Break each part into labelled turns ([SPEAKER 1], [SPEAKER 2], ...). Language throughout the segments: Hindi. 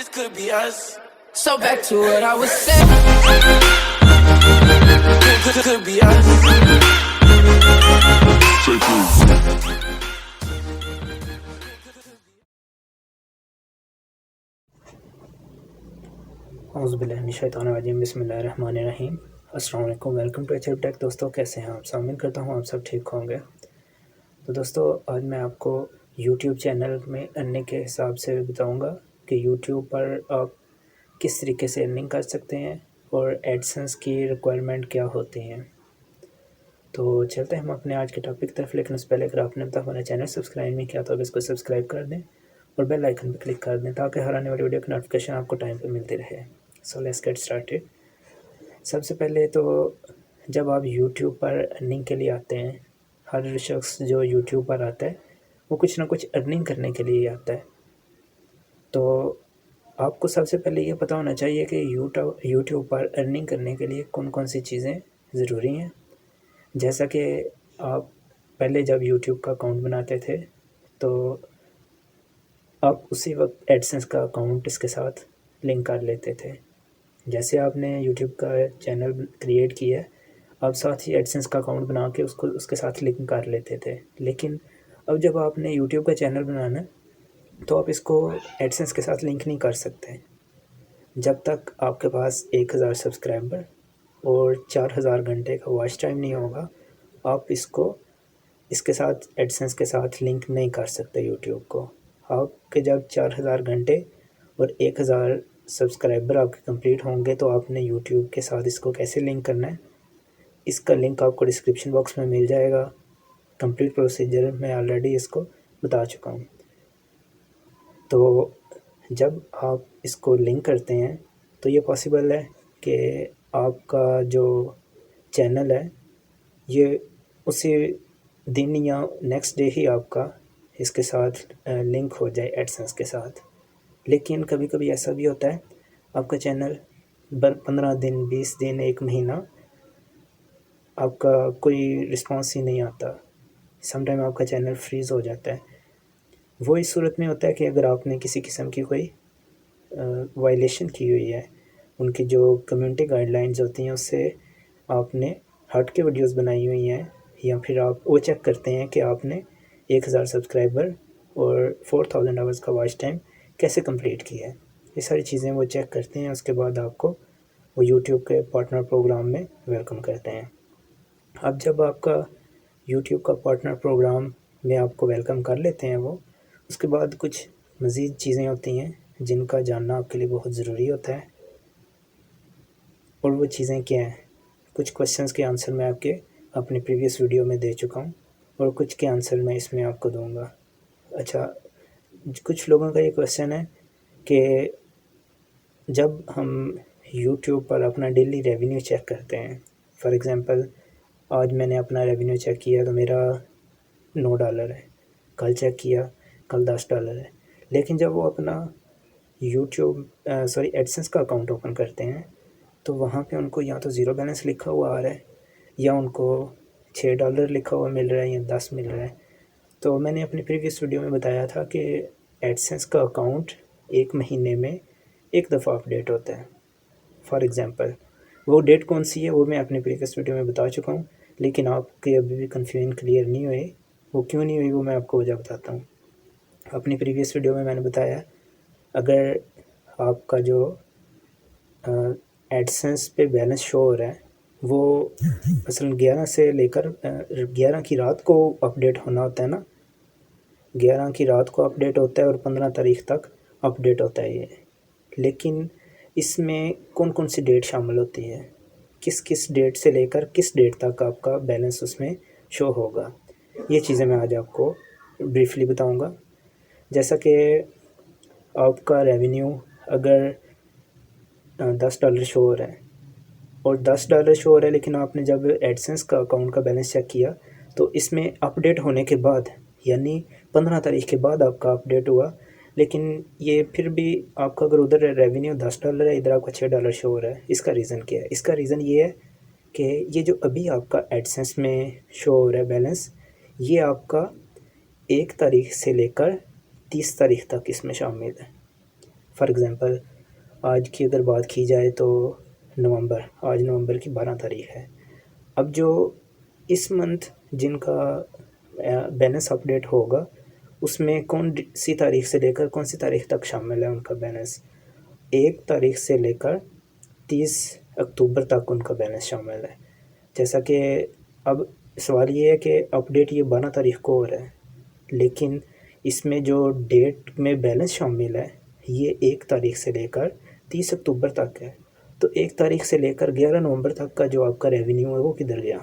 [SPEAKER 1] this could be us. So back to what I was saying. Could be us.
[SPEAKER 2] औज़ुबिल्लाहिमिनश्शैतानिर्रजीम बिस्मिल्लाहिर्रहमानिर्रहीम। अस्सलाम वालेकुम, वेलकम टू एचएफ टेक। दोस्तों कैसे हैं आप सब? उम्मीद करता हूँ आप सब ठीक होंगे। तो दोस्तों आज मैं आपको यूट्यूब चैनल में अर्निंग के हिसाब से बताऊंगा कि यूट्यूब पर आप किस तरीके से अर्निंग कर सकते हैं और एडसेंस की रिक्वायरमेंट क्या होती हैं। तो चलते हैं हम अपने आज के टॉपिक की तरफ, लेकिन उससे पहले अगर आपने अब तक हमारा चैनल सब्सक्राइब नहीं किया तो अब इसको सब्सक्राइब कर दें और बेल आइकन पर क्लिक कर दें ताकि हर आने वाली वीडियो की नोटिफिकेशन आपको टाइम पर मिलती रहे। So let's get started. सबसे पहले तो जब आप यूट्यूब पर अर्निंग के लिए आते हैं, हर शख्स जो यूट्यूब पर आता है वो कुछ ना कुछ अर्निंग करने के लिए आता है। तो आपको सबसे पहले ये पता होना चाहिए कि यूट्यूब पर अर्निंग करने के लिए कौन कौन सी चीज़ें ज़रूरी हैं। जैसा कि आप पहले जब यूट्यूब का अकाउंट बनाते थे तो आप उसी वक्त एडसेंस का अकाउंट इसके साथ लिंक कर लेते थे। जैसे आपने यूट्यूब का चैनल क्रिएट किया है, आप साथ ही एडसेंस का अकाउंट बना के उसको उसके साथ लिंक कर लेते थे। लेकिन अब जब आपने यूट्यूब का चैनल बनाना है तो आप इसको एडसेंस के साथ लिंक नहीं कर सकते जब तक आपके पास 1000 सब्सक्राइबर और 4000 घंटे का वॉच टाइम नहीं होगा। आप इसके साथ एडसेंस के साथ लिंक नहीं कर सकते यूट्यूब को। आपके जब 4000 घंटे और 1000 सब्सक्राइबर आपके कंप्लीट होंगे तो आपने यूट्यूब के साथ इसको कैसे लिंक करना है, इसका लिंक आपको डिस्क्रिप्शन बॉक्स में मिल जाएगा। कंप्लीट प्रोसीजर मैं ऑलरेडी इसको बता चुका हूँ। तो जब आप इसको लिंक करते हैं तो ये पॉसिबल है कि आपका जो चैनल है ये उसी दिन या नेक्स्ट डे ही आपका इसके साथ लिंक हो जाए एडसेंस के साथ। लेकिन कभी कभी ऐसा भी होता है आपका चैनल 15 दिन, 20 दिन, 1 महीना आपका कोई रिस्पांस ही नहीं आता। समटाइम आपका चैनल फ्रीज़ हो जाता है। वो इस सूरत में होता है कि अगर आपने किसी किस्म की कोई वायलेशन की हुई है, उनकी जो कम्युनिटी गाइडलाइंस होती हैं उससे आपने हट के वीडियोस बनाई हुई हैं, या फिर आप वो चेक करते हैं कि आपने 1000 सब्सक्राइबर और 4000 आवर्स का वॉच टाइम कैसे कंप्लीट किया है। ये सारी चीज़ें वो चेक करते हैं। उसके बाद आपको वो यूट्यूब के पार्टनर प्रोग्राम में वेलकम करते हैं। अब जब आपका यूट्यूब का पार्टनर प्रोग्राम में आपको वेलकम कर लेते हैं वो, उसके बाद कुछ मज़ीद चीज़ें होती हैं जिनका जानना आपके लिए बहुत ज़रूरी होता है। और वो चीज़ें क्या हैं? कुछ क्वेश्चंस के आंसर मैं आपके अपने प्रीवियस वीडियो में दे चुका हूँ और कुछ के आंसर मैं इसमें आपको दूंगा। अच्छा, कुछ लोगों का ये क्वेश्चन है कि जब हम यूट्यूब पर अपना डेली रेवेन्यू चेक करते हैं, फॉर एग्ज़ाम्पल आज मैंने अपना रेवेन्यू चेक किया तो मेरा $9 है, कल चेक किया कल $10 है। लेकिन जब वो अपना एडसेंस का अकाउंट ओपन करते हैं तो वहाँ पे उनको या तो ज़ीरो बैलेंस लिखा हुआ आ रहा है या उनको $6 लिखा हुआ मिल रहा है या 10 मिल रहा है। तो मैंने अपनी प्रीवियस वीडियो में बताया था कि एडसेंस का अकाउंट 1 महीने में एक दफ़ा अपडेट होता है। फॉर एग्ज़ाम्पल वो डेट कौन सी है वो मैं अपने प्रीवियस वीडियो में बता चुका हूँ, लेकिन आपके अभी भी कन्फ्यूजन क्लियर नहीं हुई। वो क्यों नहीं हुई वो मैं आपको वजह बताता हूँ। अपनी प्रीवियस वीडियो में मैंने बताया अगर आपका जो एडसेंस पे बैलेंस शो हो रहा है वो मसलन 11 से लेकर 11 की रात को अपडेट होना होता है ना, 11 की रात को अपडेट होता है और 15 तारीख तक अपडेट होता है ये। लेकिन इसमें कौन कौन सी डेट शामिल होती है, किस किस डेट से लेकर किस डेट तक आपका बैलेंस उसमें शो होगा, ये चीज़ें मैं आज आपको ब्रीफली बताऊंगा। जैसा कि आपका रेवेन्यू अगर $10 शो हो रहा है और $10 शो हो रहा है, लेकिन आपने जब एडसेंस का अकाउंट का बैलेंस चेक किया तो इसमें अपडेट होने के बाद यानी 15 तारीख के बाद आपका अपडेट हुआ, लेकिन ये फिर भी आपका अगर उधर रेवेन्यू $10 है, इधर आपका $6 शो हो रहा है। इसका रीज़न क्या है? इसका रीज़न ये है कि ये जो अभी आपका एडसेंस में शो हो रहा है बैलेंस, ये आपका 1 तारीख से लेकर 30 तारीख तक इसमें शामिल है। फॉर एग्ज़ाम्पल आज की अगर बात की जाए तो आज नवंबर की 12 तारीख है। अब जो इस मंथ जिनका बैलेंस अपडेट होगा उसमें कौन सी तारीख से लेकर कौन सी तारीख तक शामिल है उनका बैलेंस। 1 तारीख से लेकर 30 अक्टूबर तक उनका बैलेंस शामिल है। जैसा कि अब सवाल ये है कि अपडेट ये 12 तारीख को हो रहा है, लेकिन इसमें जो डेट में बैलेंस शामिल है ये 1 तारीख से लेकर 30 अक्टूबर तक है। तो 1 तारीख से लेकर 11 नवंबर तक का जो आपका रेवेन्यू है वो किधर गया।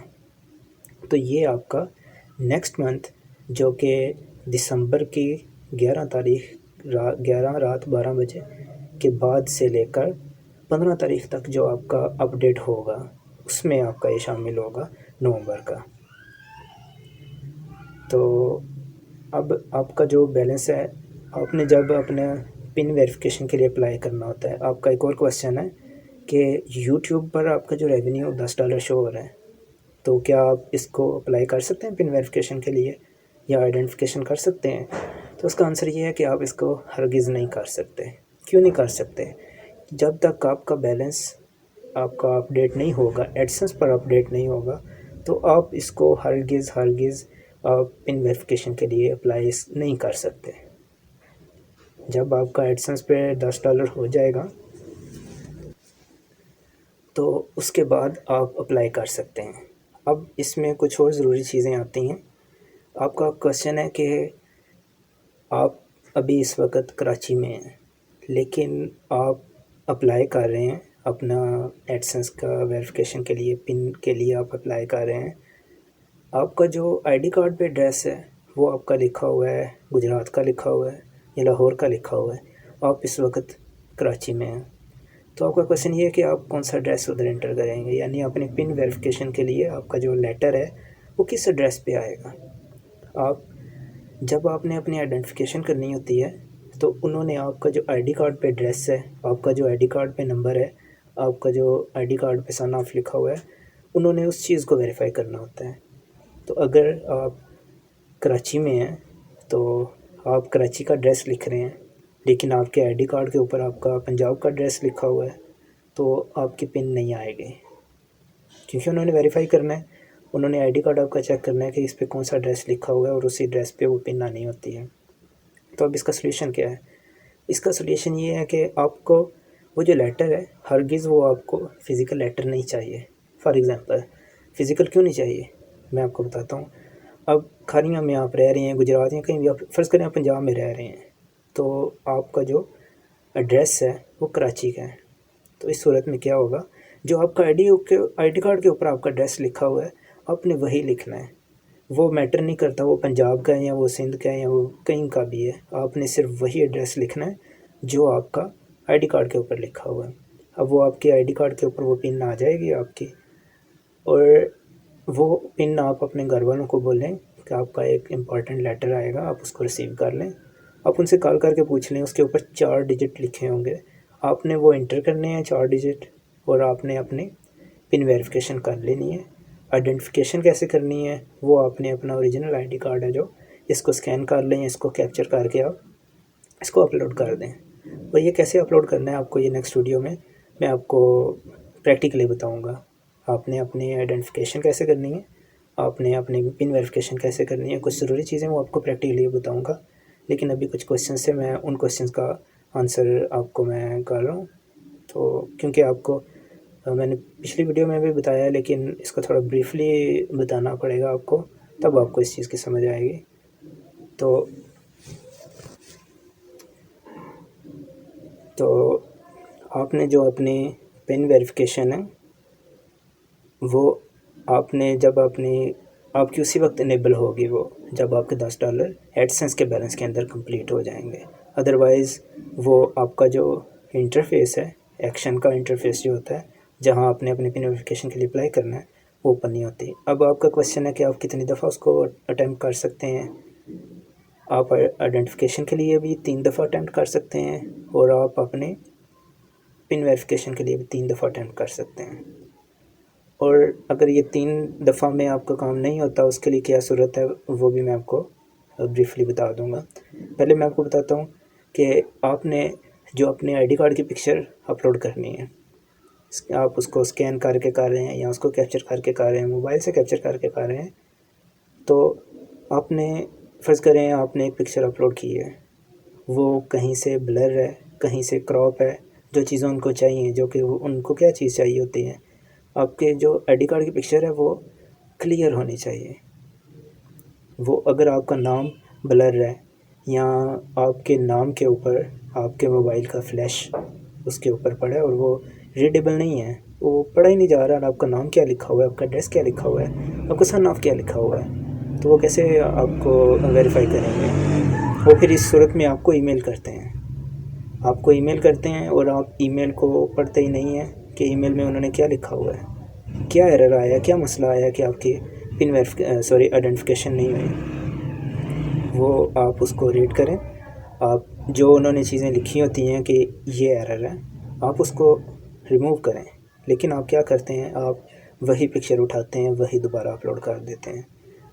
[SPEAKER 2] तो ये आपका नेक्स्ट मंथ जो कि दिसंबर की 11 तारीख 11 रात 12 बजे के बाद से लेकर 15 तारीख तक जो आपका अपडेट होगा उसमें आपका ये शामिल होगा नवंबर का। तो अब आपका जो बैलेंस है, आपने जब अपने पिन वेरिफिकेशन के लिए अप्लाई करना होता है, आपका एक और क्वेश्चन है कि यूट्यूब पर आपका जो रेवेन्यू $10 शो हो रहा है, तो क्या आप इसको अप्लाई कर सकते हैं पिन वेरिफिकेशन के लिए या आइडेंटिफिकेशन कर सकते हैं। तो उसका आंसर ये है कि आप इसको हरगिज़ नहीं कर सकते। क्यों नहीं कर सकते? जब तक आपका बैलेंस आपका अपडेट नहीं होगा, एडसेंस पर अपडेट नहीं होगा, तो आप इसको हरगिज़ आप पिन वेरिफिकेशन के लिए अप्लाई नहीं कर सकते। जब आपका एडसेंस पे $10 हो जाएगा तो उसके बाद आप अप्लाई कर सकते हैं। अब इसमें कुछ और ज़रूरी चीज़ें आती हैं। आपका क्वेश्चन है कि आप अभी इस वक्त कराची में हैं, लेकिन आप अप्लाई कर रहे हैं अपना एडसेंस का वेरिफिकेशन के लिए, पिन के लिए आप अप्लाई कर रहे हैं। आपका जो आईडी कार्ड पे एड्रेस है वो आपका लिखा हुआ है गुजरात का लिखा हुआ है या लाहौर का लिखा हुआ है, आप इस वक्त कराची में हैं। तो आपका क्वेश्चन ये है कि आप कौन सा एड्रेस उधर एंटर करेंगे, यानी अपने पिन वेरिफिकेशन के लिए आपका जो लेटर है वो किस एड्रेस पे आएगा। आप जब आपने अपनी आइडेंटिफिकेशन करनी होती है तो उन्होंने आपका जो आईडी कार्ड पे एड्रेस है, आपका जो आईडी कार्ड पे नंबर है, आपका जो आईडी कार्ड पे सन ऑफ लिखा हुआ है, उन्होंने उस चीज़ को वेरीफाई करना होता है। तो अगर आप कराची में हैं तो आप कराची का एड्रेस लिख रहे हैं, लेकिन आपके आईडी कार्ड के ऊपर आपका पंजाब का एड्रेस लिखा हुआ है, तो आपकी पिन नहीं आएगी, क्योंकि उन्होंने वेरीफाई करना है। उन्होंने आईडी कार्ड आपका चेक करना है कि इस पर कौन सा एड्रेस लिखा हुआ है और उसी एड्रेस पे वो पिन आनी होती है। तो अब इसका सलूशन क्या है? इसका सलूशन ये है कि आपको वो जो लेटर है, हरगिज़ वो आपको फ़िज़िकल लेटर नहीं चाहिए। फॉर एग्ज़ाम्पल फ़िज़िकल क्यों नहीं चाहिए, मैं आपको बताता हूँ। अब खारियाँ में आप रह रहे हैं, गुजरात या कहीं भी, आप फ़र्ज़ करें आप पंजाब में रह रहे हैं, तो आपका जो एड्रेस है वो कराची का है। तो इस सूरत में क्या होगा, जो आपका आईडी कार्ड के ऊपर आपका एड्रेस लिखा हुआ है आपने वही लिखना है। वो मैटर नहीं करता वो पंजाब का है या वो सिंध का है या वो कहीं का भी है, आपने सिर्फ वही एड्रेस लिखना है जो आपका आईडी कार्ड के ऊपर लिखा हुआ है। अब वो आपके आईडी कार्ड के ऊपर वो पिन आ जाएगी आपकी, और वो पिन आप अपने घर वालों को बोलें कि आपका एक इम्पॉर्टेंट लेटर आएगा, आप उसको रिसीव कर लें। आप उनसे कॉल करके पूछ लें, उसके ऊपर 4 डिजिट लिखे होंगे, आपने वो इंटर करने हैं 4 डिजिट, और आपने अपनी पिन वेरिफिकेशन कर लेनी है। आइडेंटिफिकेशन कैसे करनी है, वो आपने अपना ओरिजिनल आईडी कार्ड है जो, इसको स्कैन कर लें, इसको कैप्चर करके आप इसको अपलोड कर दें। और ये कैसे अपलोड करना है आपको, ये नेक्स्ट वीडियो में मैं आपको प्रैक्टिकली बताऊंगा। आपने अपनी आइडेंटिफिकेशन कैसे करनी है, आपने अपनी पिन वेरिफिकेशन कैसे करनी है, कुछ ज़रूरी चीज़ें वो आपको प्रैक्टिकली बताऊँगा। लेकिन अभी कुछ क्वेश्चन से मैं उन क्वेश्चन का आंसर आपको मैं कर रहा हूँ। तो क्योंकि आपको मैंने पिछली वीडियो में भी बताया है, लेकिन इसको थोड़ा ब्रीफली बताना पड़ेगा आपको, तब आपको इस चीज़ की समझ आएगी। तो आपने जो अपनी पिन वेरिफिकेशन है वो आपने जब आपकी उसी वक्त इनेबल होगी वो जब आपके $10 एडसेंस के बैलेंस के अंदर कंप्लीट हो जाएंगे। अदरवाइज़ वो आपका जो इंटरफेस है, एक्शन का इंटरफेस जो होता है, जहां आपने अपने पिन वेरिफिकेशन के लिए अप्लाई करना है, वो ओपन नहीं होती। अब आपका क्वेश्चन है कि आप कितनी दफ़ा उसको अटैम्प्ट कर सकते हैं। आप आइडेंटिफिकेशन के लिए भी 3 दफ़ा अटैम्प्ट कर सकते हैं, और आप अपने पिन वेरिफिकेशन के लिए भी 3 दफ़ा अटैम्प्ट कर सकते हैं। और अगर ये 3 दफ़ा में आपका काम नहीं होता, उसके लिए क्या सूरत है वो भी मैं आपको ब्रीफली बता दूंगा। पहले मैं आपको बताता हूँ कि आपने जो अपने आईडी कार्ड की पिक्चर अपलोड करनी है, आप उसको स्कैन करके कर रहे हैं या उसको कैप्चर करके कर रहे हैं, मोबाइल से कैप्चर करके कर रहे हैं, तो आपने फ़र्ज़ करें आपने एक पिक्चर अपलोड की है, वो कहीं से ब्लर है, कहीं से क्रॉप है, जो चीज़ें उनको चाहिए, जो कि उनको क्या चीज़ चाहिए होती है, आपके जो आईडी कार्ड की पिक्चर है वो क्लियर होनी चाहिए। वो अगर आपका नाम ब्लर है या आपके नाम के ऊपर आपके मोबाइल का फ्लैश उसके ऊपर पड़ा है और वो रीडेबल नहीं है, वो पढ़ा ही नहीं जा रहा, और आपका नाम क्या लिखा हुआ है, आपका एड्रेस क्या लिखा हुआ है, आपका सन ऑफ क्या लिखा हुआ है, तो वो कैसे आपको वेरीफाई करेंगे? वो फिर इस सूरत में आपको ईमेल करते हैं, आपको ईमेल करते हैं और आप ईमेल को पढ़ते ही नहीं हैं कि ईमेल में उन्होंने क्या लिखा हुआ है, क्या एरर आया, क्या मसला आया कि आपकी पिन आइडेंटिफिकेशन नहीं हुई। वो आप उसको रीड करें, आप जो उन्होंने चीज़ें लिखी होती हैं कि ये एरर है, आप उसको रिमूव करें। लेकिन आप क्या करते हैं, आप वही पिक्चर उठाते हैं, वही दोबारा अपलोड कर देते हैं।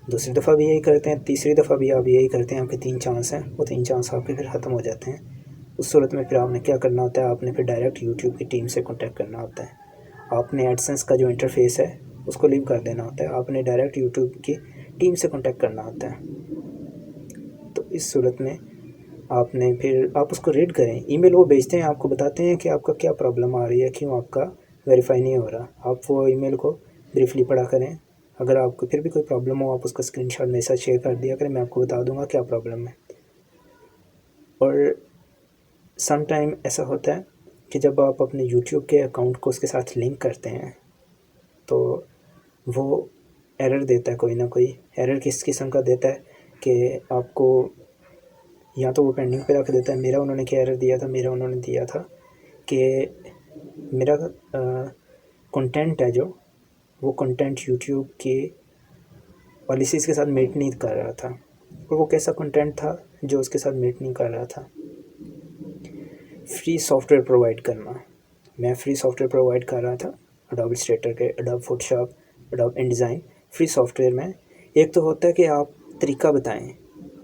[SPEAKER 2] दूसरी दफ़ा भी यही करते हैं, तीसरी दफ़ा भी आप यही करते हैं। आपके 3 चांस हैं, वो 3 चांस आपके फिर ख़त्म हो जाते हैं। उस सूरत में फिर आपने क्या करना होता है, आपने फिर डायरेक्ट यूट्यूब की टीम से कॉन्टैक्ट करना होता है। आपने एडसेंस का जो इंटरफेस है उसको लीव कर देना होता है, आपने डायरेक्ट यूट्यूब की टीम से कॉन्टैक्ट करना होता है। तो इस सूरत में आपने फिर आप उसको रीड करें, ईमेल वो भेजते हैं, आपको बताते हैं कि आपका क्या प्रॉब्लम आ रही है, क्यों आपका वेरीफाई नहीं हो रहा। आप वो ईमेल को ब्रीफली पढ़ा करें, अगर आपको फिर भी कोई प्रॉब्लम हो आप उसका स्क्रीनशॉट मेरे साथ शेयर कर दिया करें, मैं आपको बता दूंगा क्या प्रॉब्लम है। और सम टाइम ऐसा होता है कि जब आप अपने यूट्यूब के अकाउंट को उसके साथ लिंक करते हैं तो वो एरर देता है, कोई ना कोई एरर किस किस्म का देता है कि आपको या तो वो पेंडिंग पे रख देता है। मेरा उन्होंने क्या एरर दिया था, मेरा उन्होंने दिया था कि मेरा कंटेंट है जो वो कंटेंट यूट्यूब के पॉलिसीज़ के साथ मेट नहीं कर रहा था। और वो कैसा कंटेंट था जो उसके साथ मेट नहीं कर रहा था? फ्री सॉफ्टवेयर प्रोवाइड करना। मैं फ्री सॉफ्टवेयर प्रोवाइड कर रहा था एडोब इलस्ट्रेटर के, adobe Photoshop, adobe InDesign, free software में। एक तो होता है कि आप तरीका बताएं,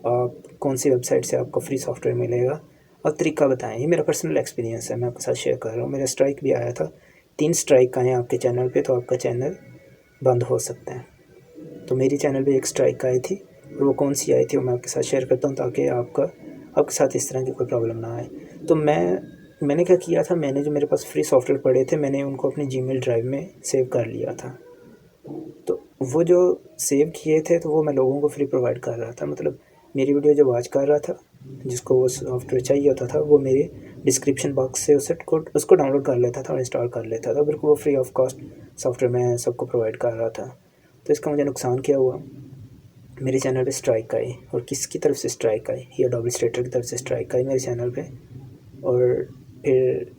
[SPEAKER 2] आप कौन सी वेबसाइट से आपको फ्री सॉफ्टवेयर मिलेगा, और तरीका बताएं। ये मेरा पर्सनल एक्सपीरियंस है, मैं आपके साथ शेयर कर रहा हूँ। मेरा स्ट्राइक भी आया था, 3 स्ट्राइक आए हैं आपके चैनल पे, तो आपका चैनल बंद हो सकता है। तो मेरी चैनल पे एक स्ट्राइक आई थी, और वो कौन सी आई थी वो मैं आपके साथ शेयर करता हूँ, ताकि आपके साथ इस तरह की कोई प्रॉब्लम ना आए। तो मैंने क्या किया था, मैंने जो मेरे पास फ्री सॉफ्टवेयर पड़े थे मैंने उनको अपनी जीमेल ड्राइव में सेव कर लिया था। तो वो जो सेव किए थे तो वो मैं लोगों को फ्री प्रोवाइड कर रहा था। मतलब मेरी वीडियो जो वॉच कर रहा था, जिसको वो सॉफ्टवेयर चाहिए होता था, वो मेरे डिस्क्रिप्शन बॉक्स से उसको डाउनलोड कर लेता था और इंस्टॉल कर लेता था। बिल्कुल वो फ्री ऑफ कॉस्ट सॉफ्टवेयर मैं सबको प्रोवाइड कर रहा था। तो इसका मुझे नुकसान क्या हुआ, मेरे चैनल पे स्ट्राइक आई। और किसकी तरफ से स्ट्राइक आई? ये एडोब इलस्ट्रेटर की तरफ से स्ट्राइक आई मेरे चैनल पे। और फिर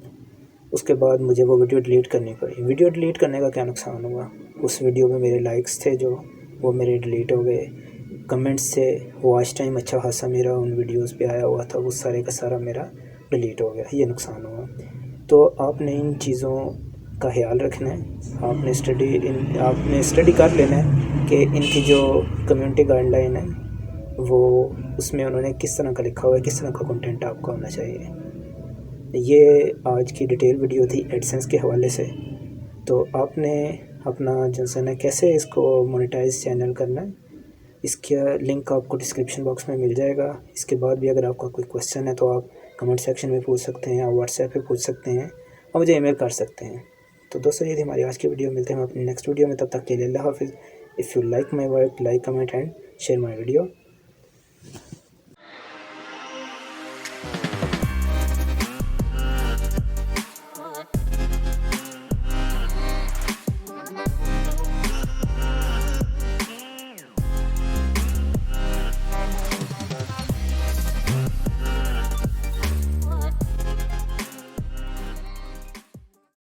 [SPEAKER 2] उसके बाद मुझे वो वीडियो डिलीट करनी पड़ी। वीडियो डिलीट करने का क्या नुकसान हुआ, उस वीडियो में मेरे लाइक्स थे जो वो मेरे डिलीट हो गए। कमेंट्स से वॉच टाइम अच्छा खासा मेरा उन वीडियोस पे आया हुआ था, वो सारे का सारा मेरा डिलीट हो गया। ये नुकसान हुआ। तो आपने इन चीज़ों का ख्याल रखना है, आपने स्टडी कर लेना है कि इनकी जो कम्युनिटी गाइडलाइन है वो उसमें उन्होंने किस तरह का लिखा हुआ है, किस तरह का कंटेंट आपका होना चाहिए। ये आज की डिटेल वीडियो थी एडसेंस के हवाले से। तो आपने अपना जो है कैसे इसको मोनेटाइज चैनल करना है, इसका लिंक आपको डिस्क्रिप्शन बॉक्स में मिल जाएगा। इसके बाद भी अगर आपका कोई क्वेश्चन है तो आप कमेंट सेक्शन में पूछ सकते हैं, आप व्हाट्सएप पे पूछ सकते हैं, और मुझे ईमेल कर सकते हैं। तो दोस्तों ये थी हमारी आज की वीडियो, मिलते हैं हम अपनी नेक्स्ट वीडियो में। तब तक के लिए अल्लाह हाफिज़। If you like my work, like, comment and share my video.